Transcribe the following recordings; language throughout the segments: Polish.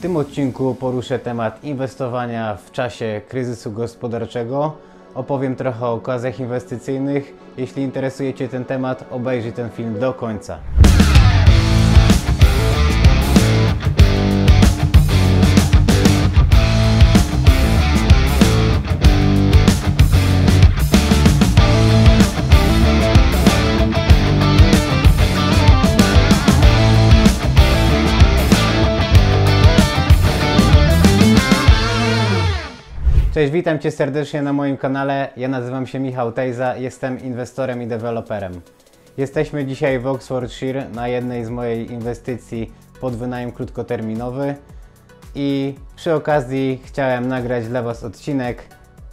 tym odcinku poruszę temat inwestowania w czasie kryzysu gospodarczego. Opowiem trochę o okazjach inwestycyjnych. Jeśli interesuje Cię ten temat, obejrzyj ten film do końca. Cześć, witam Cię serdecznie na moim kanale. Ja nazywam się Michał Tejza, jestem inwestorem i deweloperem. Jesteśmy dzisiaj w Oxfordshire na jednej z mojej inwestycji pod wynajem krótkoterminowy i przy okazji chciałem nagrać dla Was odcinek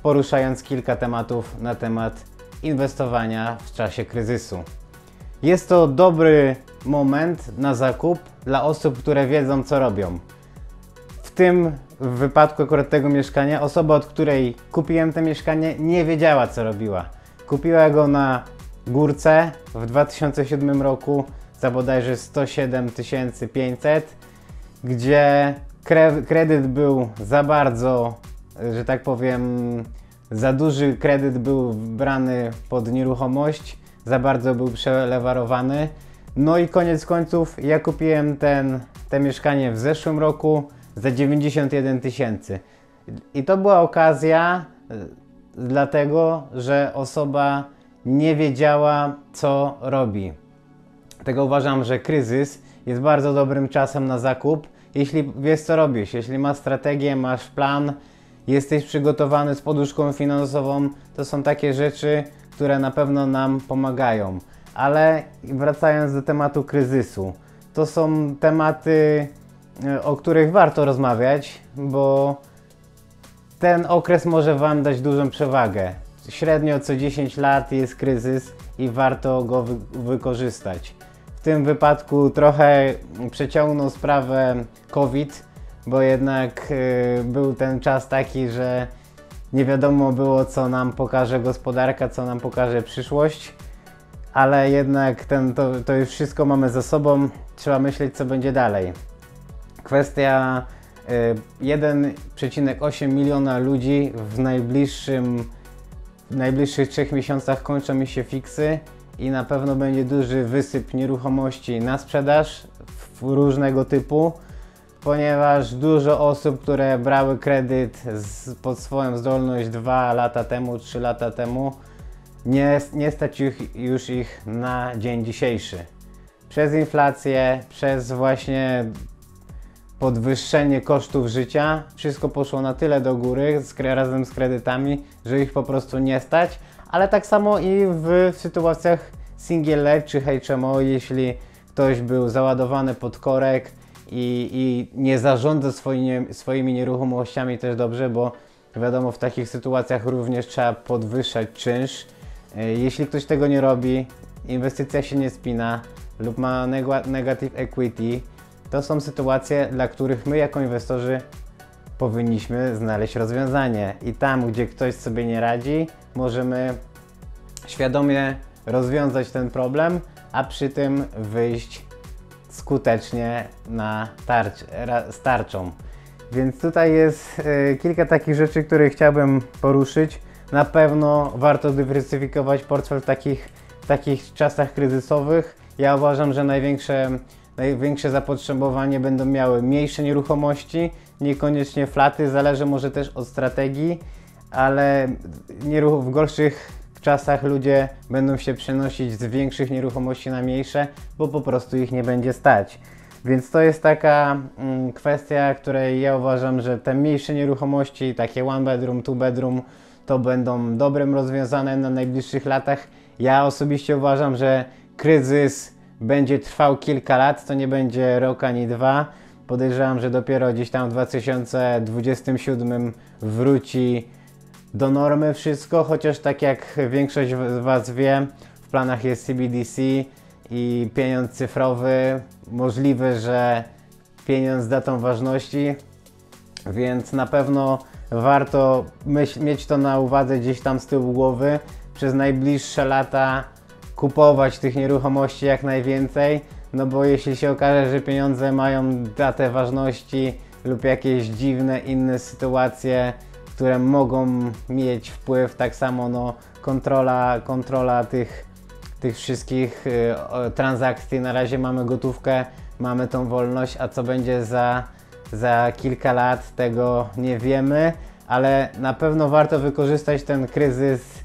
poruszając kilka tematów na temat inwestowania w czasie kryzysu. Jest to dobry moment na zakup dla osób, które wiedzą, co robią. W wypadku akurat tego mieszkania, osoba, od której kupiłem to mieszkanie, nie wiedziała, co robiła. Kupiła go na górce w 2007 roku za bodajże 107 500, gdzie kredyt był za bardzo, że tak powiem, za duży kredyt był brany pod nieruchomość, za bardzo był przelewarowany. No i koniec końców ja kupiłem te mieszkanie w zeszłym roku za 91 000. I to była okazja dlatego, że osoba nie wiedziała, co robi. Dlatego uważam, że kryzys jest bardzo dobrym czasem na zakup, jeśli wiesz, co robisz, jeśli masz strategię, masz plan, jesteś przygotowany z poduszką finansową, to są takie rzeczy, które na pewno nam pomagają. Ale wracając do tematu kryzysu, to są tematy, o których warto rozmawiać, bo ten okres może Wam dać dużą przewagę. Średnio co 10 lat jest kryzys i warto go wykorzystać. W tym wypadku trochę przeciągnął sprawę COVID, bo jednak był ten czas taki, że nie wiadomo było, co nam pokaże gospodarka, co nam pokaże przyszłość, ale jednak to już wszystko mamy za sobą, trzeba myśleć, co będzie dalej. Kwestia 1,8 miliona ludzi w najbliższych 3 miesiącach kończą mi się fiksy i na pewno będzie duży wysyp nieruchomości na sprzedaż różnego typu, ponieważ dużo osób, które brały kredyt pod swoją zdolność 2 lata temu, 3 lata temu, nie stać już ich na dzień dzisiejszy. Przez inflację, przez właśnie podwyższenie kosztów życia, wszystko poszło na tyle do góry razem z kredytami, że ich po prostu nie stać, ale tak samo i w sytuacjach single czy HMO, jeśli ktoś był załadowany pod korek i nie zarządza swoimi nieruchomościami, też dobrze, bo wiadomo, w takich sytuacjach również trzeba podwyższać czynsz. Jeśli ktoś tego nie robi, inwestycja się nie spina lub ma negative equity, to są sytuacje, dla których my jako inwestorzy powinniśmy znaleźć rozwiązanie. I tam, gdzie ktoś sobie nie radzi, możemy świadomie rozwiązać ten problem, a przy tym wyjść skutecznie z tarczą. Więc tutaj jest kilka takich rzeczy, które chciałbym poruszyć. Na pewno warto dywersyfikować portfel w takich czasach kryzysowych. Ja uważam, że największe zapotrzebowanie będą miały mniejsze nieruchomości, niekoniecznie flaty, zależy może też od strategii, ale w gorszych czasach ludzie będą się przenosić z większych nieruchomości na mniejsze, bo po prostu ich nie będzie stać. Więc to jest taka kwestia, której ja uważam, że te mniejsze nieruchomości, takie one bedroom, two bedroom, to będą dobrym rozwiązaniem na najbliższych latach. Ja osobiście uważam, że kryzys będzie trwał kilka lat, to nie będzie rok ani 2. Podejrzewam, że dopiero gdzieś tam w 2027 wróci do normy wszystko, chociaż tak jak większość z Was wie, w planach jest CBDC i pieniądz cyfrowy. Możliwe, że pieniądz z datą ważności, więc na pewno warto mieć to na uwadze gdzieś tam z tyłu głowy. Przez najbliższe lata kupować tych nieruchomości jak najwięcej, no bo jeśli się okaże, że pieniądze mają datę ważności lub jakieś dziwne inne sytuacje, które mogą mieć wpływ. Tak samo no, kontrola tych wszystkich transakcji. Na razie mamy gotówkę, mamy tą wolność, a co będzie za kilka lat, tego nie wiemy, ale na pewno warto wykorzystać ten kryzys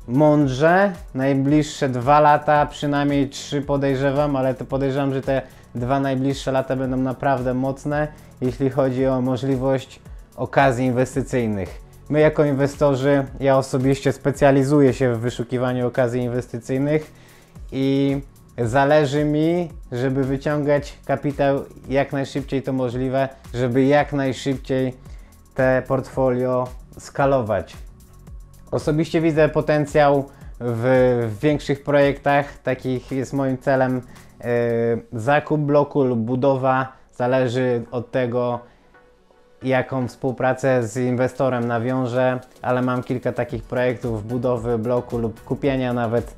mądrze. Najbliższe 2 lata, przynajmniej 3 podejrzewam, ale to podejrzewam, że te 2 najbliższe lata będą naprawdę mocne, jeśli chodzi o możliwość okazji inwestycyjnych. My jako inwestorzy, ja osobiście specjalizuję się w wyszukiwaniu okazji inwestycyjnych i zależy mi, żeby wyciągać kapitał jak najszybciej to możliwe, żeby jak najszybciej te portfolio skalować. Osobiście widzę potencjał w większych projektach, takich jest moim celem zakup bloku lub budowa, zależy od tego, jaką współpracę z inwestorem nawiążę, ale mam kilka takich projektów budowy bloku lub kupienia nawet.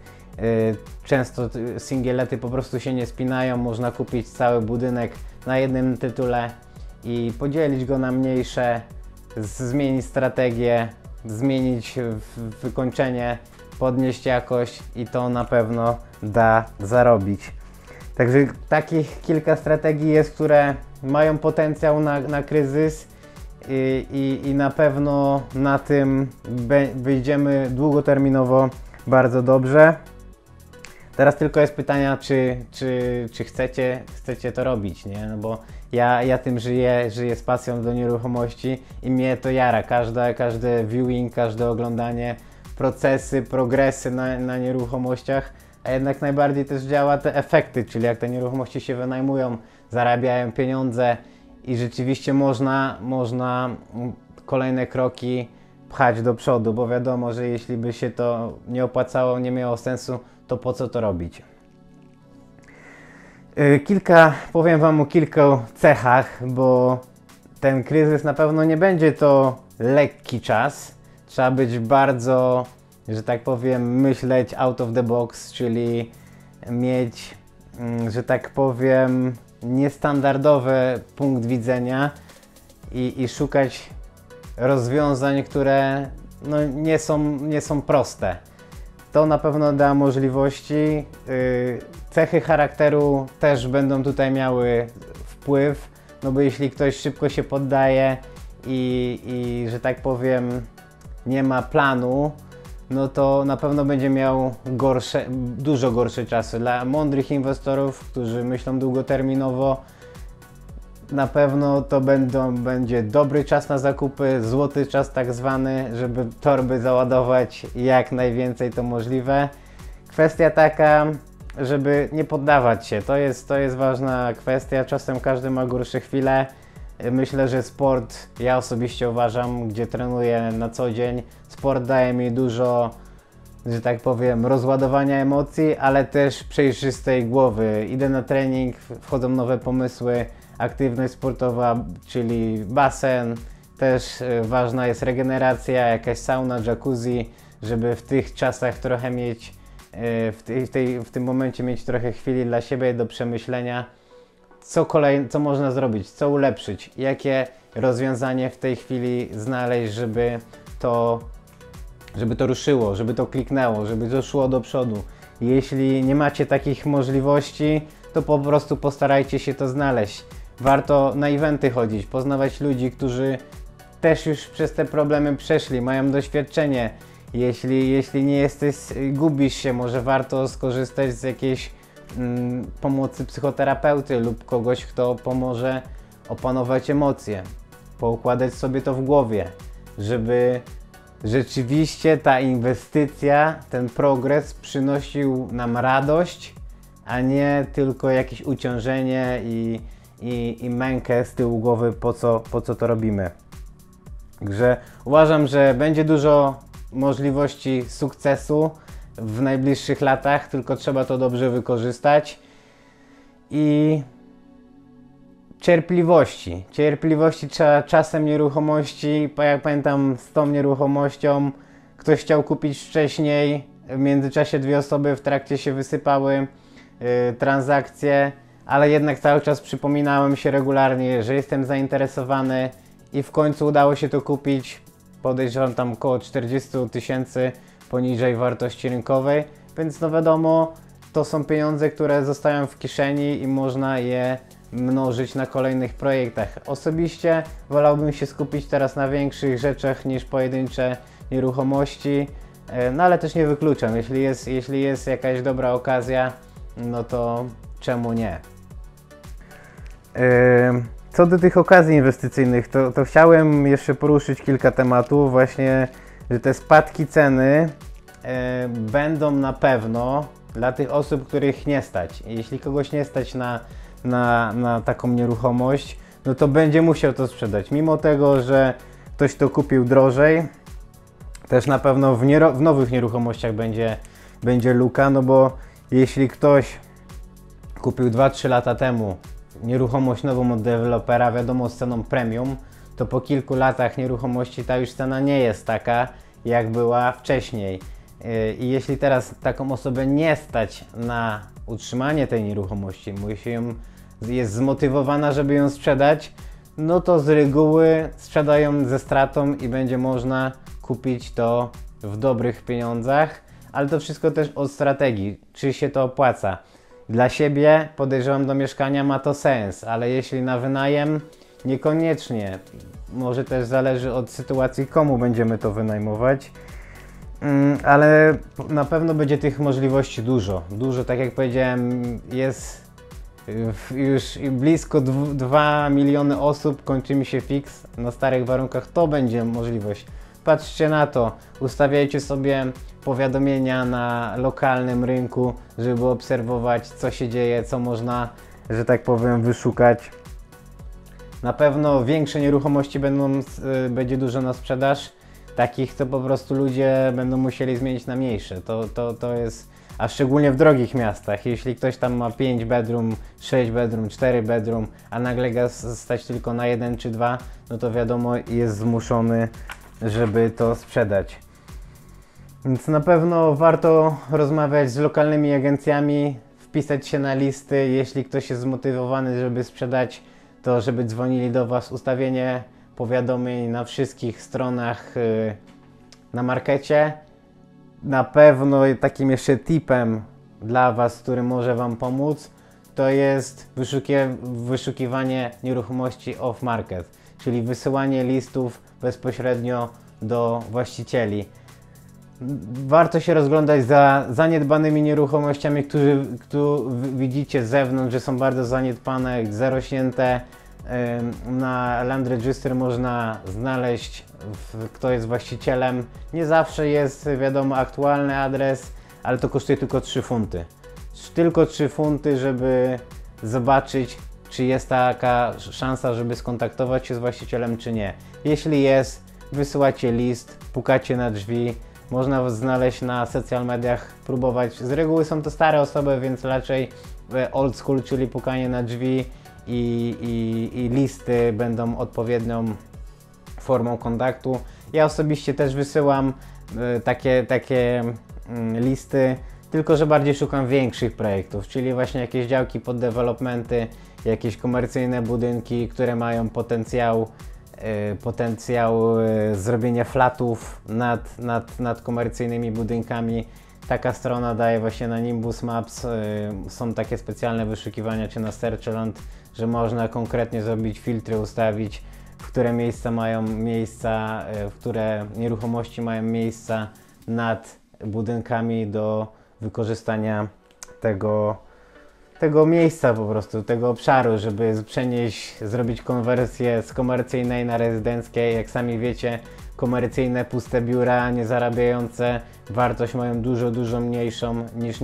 Często singielety po prostu się nie spinają, można kupić cały budynek na jednym tytule i podzielić go na mniejsze, zmienić strategię, zmienić wykończenie, podnieść jakość i to na pewno da zarobić. Także takich kilka strategii jest, które mają potencjał na kryzys i na pewno na tym wyjdziemy długoterminowo bardzo dobrze. Teraz tylko jest pytania, czy chcecie to robić, nie? No bo ja tym żyję z pasją do nieruchomości i mnie to jara. Każdy viewing, każde oglądanie, procesy, progresy na nieruchomościach, a jednak najbardziej też działa te efekty, czyli jak te nieruchomości się wynajmują, zarabiają pieniądze i rzeczywiście można kolejne kroki pchać do przodu, bo wiadomo, że jeśli by się to nie opłacało, nie miało sensu, to po co to robić? Powiem Wam o kilku cechach, bo ten kryzys na pewno nie będzie to lekki czas. Trzeba być bardzo, że tak powiem, myśleć out of the box, czyli mieć, że tak powiem, niestandardowy punkt widzenia i szukać rozwiązań, które no, nie są proste. To na pewno da możliwości. Cechy charakteru też będą tutaj miały wpływ, no bo jeśli ktoś szybko się poddaje i że tak powiem nie ma planu, no to na pewno będzie miał dużo gorsze czasy. Dla mądrych inwestorów, którzy myślą długoterminowo, na pewno to będzie dobry czas na zakupy, złoty czas tak zwany, żeby torby załadować jak najwięcej to możliwe. Kwestia taka, żeby nie poddawać się, to jest ważna kwestia, czasem każdy ma gorsze chwile. Myślę, że sport, ja osobiście uważam, gdzie trenuję na co dzień, sport daje mi dużo, że tak powiem, rozładowania emocji, ale też przejrzystej głowy. Idę na trening, wchodzą nowe pomysły, aktywność sportowa, czyli basen, też ważna jest regeneracja, jakaś sauna, jacuzzi, żeby w tych czasach trochę mieć, w tym momencie mieć trochę chwili dla siebie do przemyślenia, co można zrobić, co ulepszyć, jakie rozwiązanie w tej chwili znaleźć, żeby to ruszyło, żeby to kliknęło, żeby to szło do przodu. Jeśli nie macie takich możliwości, to po prostu postarajcie się to znaleźć. Warto na eventy chodzić, poznawać ludzi, którzy też już przez te problemy przeszli, mają doświadczenie. Jeśli nie jesteś, gubisz się, może warto skorzystać z jakiejś pomocy psychoterapeuty lub kogoś, kto pomoże opanować emocje, poukładać sobie to w głowie, żeby rzeczywiście ta inwestycja, ten progres przynosił nam radość, a nie tylko jakieś uciążenie i mękę z tyłu głowy, po co to robimy. Także uważam, że będzie dużo możliwości sukcesu w najbliższych latach, tylko trzeba to dobrze wykorzystać i cierpliwości trzeba. Czasem nieruchomości, jak pamiętam z tą nieruchomością, ktoś chciał kupić wcześniej, w międzyczasie 2 osoby w trakcie się wysypały transakcje, ale jednak cały czas przypominałem się regularnie, że jestem zainteresowany i w końcu udało się to kupić. Podejrzewam tam około 40 000 poniżej wartości rynkowej, więc no wiadomo, to są pieniądze, które zostają w kieszeni i można je mnożyć na kolejnych projektach. Osobiście wolałbym się skupić teraz na większych rzeczach niż pojedyncze nieruchomości, no ale też nie wykluczam, jeśli jest jakaś dobra okazja, no to czemu nie? Co do tych okazji inwestycyjnych, to chciałem jeszcze poruszyć kilka tematów, właśnie, że te spadki ceny będą na pewno dla tych osób, których nie stać. Jeśli kogoś nie stać na taką nieruchomość, no to będzie musiał to sprzedać. Mimo tego, że ktoś to kupił drożej, też na pewno w nowych nieruchomościach będzie luka, no bo jeśli ktoś kupił 2-3 lata temu nieruchomość nową od dewelopera, wiadomo, z ceną premium, to po kilku latach nieruchomości ta już cena nie jest taka, jak była wcześniej. I jeśli teraz taką osobę nie stać na utrzymanie tej nieruchomości, jest zmotywowana, żeby ją sprzedać, no to z reguły sprzedają ze stratą i będzie można kupić to w dobrych pieniądzach, ale to wszystko też od strategii, czy się to opłaca. Dla siebie, podejrzewam, do mieszkania ma to sens, ale jeśli na wynajem, niekoniecznie. Może też zależy od sytuacji, komu będziemy to wynajmować. Ale na pewno będzie tych możliwości dużo. Dużo, tak jak powiedziałem, jest już blisko 2 miliony osób, kończy mi się fix na starych warunkach, to będzie możliwość. Patrzcie na to, ustawiajcie sobie powiadomienia na lokalnym rynku, żeby obserwować, co się dzieje, co można, że tak powiem, wyszukać. Na pewno większe nieruchomości będzie dużo na sprzedaż, takich to po prostu ludzie będą musieli zmienić na mniejsze. To jest, a szczególnie w drogich miastach, jeśli ktoś tam ma 5 bedroom, 6 bedroom, 4 bedroom, a nagle ga stać tylko na 1 czy 2, no to wiadomo, jest zmuszony, żeby to sprzedać. Więc na pewno warto rozmawiać z lokalnymi agencjami, wpisać się na listy, jeśli ktoś jest zmotywowany, żeby sprzedać, to żeby dzwonili do Was, ustawienie powiadomień na wszystkich stronach na markecie. Na pewno takim jeszcze tipem dla Was, który może Wam pomóc, to jest wyszukiwanie nieruchomości off-market, czyli wysyłanie listów bezpośrednio do właścicieli. Warto się rozglądać za zaniedbanymi nieruchomościami, które widzicie z zewnątrz, że są bardzo zaniedbane, zarośnięte. Na Land Register można znaleźć, kto jest właścicielem. Nie zawsze jest, wiadomo, aktualny adres, ale to kosztuje tylko 3 funty. Tylko 3 funty, żeby zobaczyć, czy jest taka szansa, żeby skontaktować się z właścicielem, czy nie. Jeśli jest, wysyłacie list, pukacie na drzwi. Można was znaleźć na social mediach, próbować. Z reguły są to stare osoby, więc raczej old school, czyli pukanie na drzwi i listy będą odpowiednią formą kontaktu. Ja osobiście też wysyłam takie listy, tylko że bardziej szukam większych projektów, czyli właśnie jakieś działki pod developmenty, jakieś komercyjne budynki, które mają potencjał zrobienia flatów nad komercyjnymi budynkami. Taka strona daje właśnie na Nimbus Maps, są takie specjalne wyszukiwania czy na Searchland, że można konkretnie zrobić filtry, ustawić, w które które nieruchomości mają miejsca nad budynkami do wykorzystania tego miejsca, po prostu tego obszaru, żeby zrobić konwersję z komercyjnej na rezydenckie. Jak sami wiecie, komercyjne puste biura niezarabiające wartość mają dużo mniejszą niż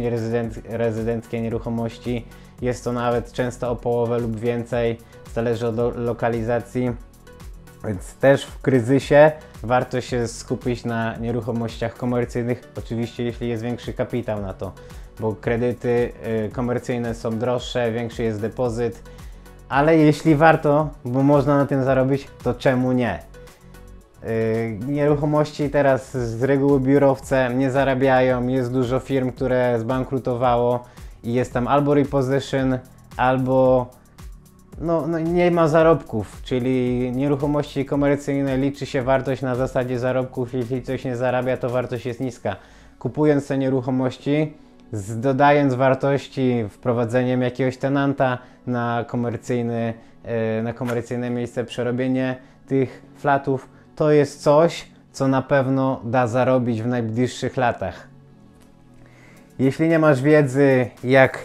rezydenckie nieruchomości. Jest to nawet często o połowę lub więcej, zależy od lokalizacji. Więc też w kryzysie warto się skupić na nieruchomościach komercyjnych, oczywiście jeśli jest większy kapitał na to, bo kredyty komercyjne są droższe, większy jest depozyt, ale jeśli warto, bo można na tym zarobić, to czemu nie? Nieruchomości teraz z reguły biurowce nie zarabiają, jest dużo firm, które zbankrutowało i jest tam albo repossession, albo no nie ma zarobków, czyli nieruchomości komercyjne liczy się wartość na zasadzie zarobków, jeśli coś nie zarabia, to wartość jest niska. Kupując te nieruchomości, dodając wartości, wprowadzeniem jakiegoś tenanta na komercyjne miejsce, przerobienie tych flatów, to jest coś, co na pewno da zarobić w najbliższych latach. Jeśli nie masz wiedzy,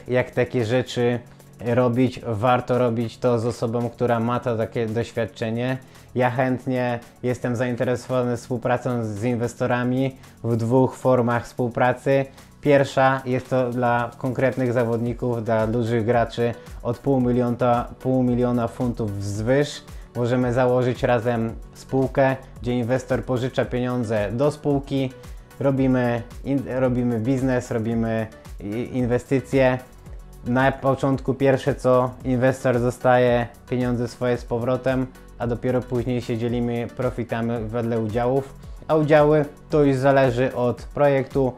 jak takie rzeczy robić, warto robić to z osobą, która ma to takie doświadczenie. Ja chętnie jestem zainteresowany współpracą z inwestorami w dwóch formach współpracy. Pierwsza jest to dla konkretnych zawodników, dla dużych graczy od pół miliona funtów wzwyż. Możemy założyć razem spółkę, gdzie inwestor pożycza pieniądze do spółki, robimy biznes, robimy inwestycje. Na początku pierwsze co, inwestor dostaje pieniądze swoje z powrotem, a dopiero później się dzielimy profitami wedle udziałów. A udziały to już zależy od projektu.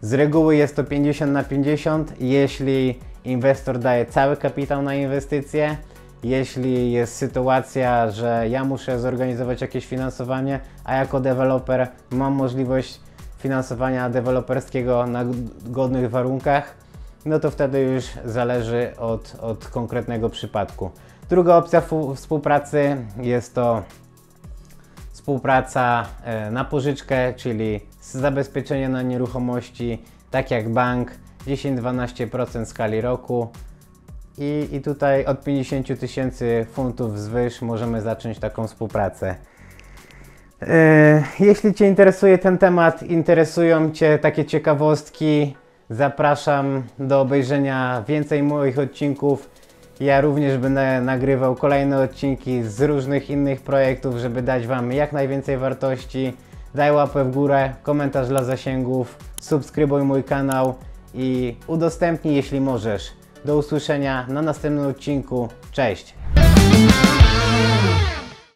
Z reguły jest to 50/50, jeśli inwestor daje cały kapitał na inwestycje. Jeśli jest sytuacja, że ja muszę zorganizować jakieś finansowanie, a jako deweloper mam możliwość finansowania deweloperskiego na godnych warunkach, no to wtedy już zależy od konkretnego przypadku. Druga opcja współpracy jest to współpraca na pożyczkę, czyli zabezpieczenie na nieruchomości, tak jak bank, 10-12% skali roku. I tutaj od 50 tysięcy funtów wzwyż możemy zacząć taką współpracę. Jeśli Cię interesuje ten temat, interesują Cię takie ciekawostki, zapraszam do obejrzenia więcej moich odcinków. Ja również będę nagrywał kolejne odcinki z różnych innych projektów, żeby dać Wam jak najwięcej wartości. Daj łapę w górę, komentarz dla zasięgów, subskrybuj mój kanał i udostępnij, jeśli możesz. Do usłyszenia na następnym odcinku. Cześć!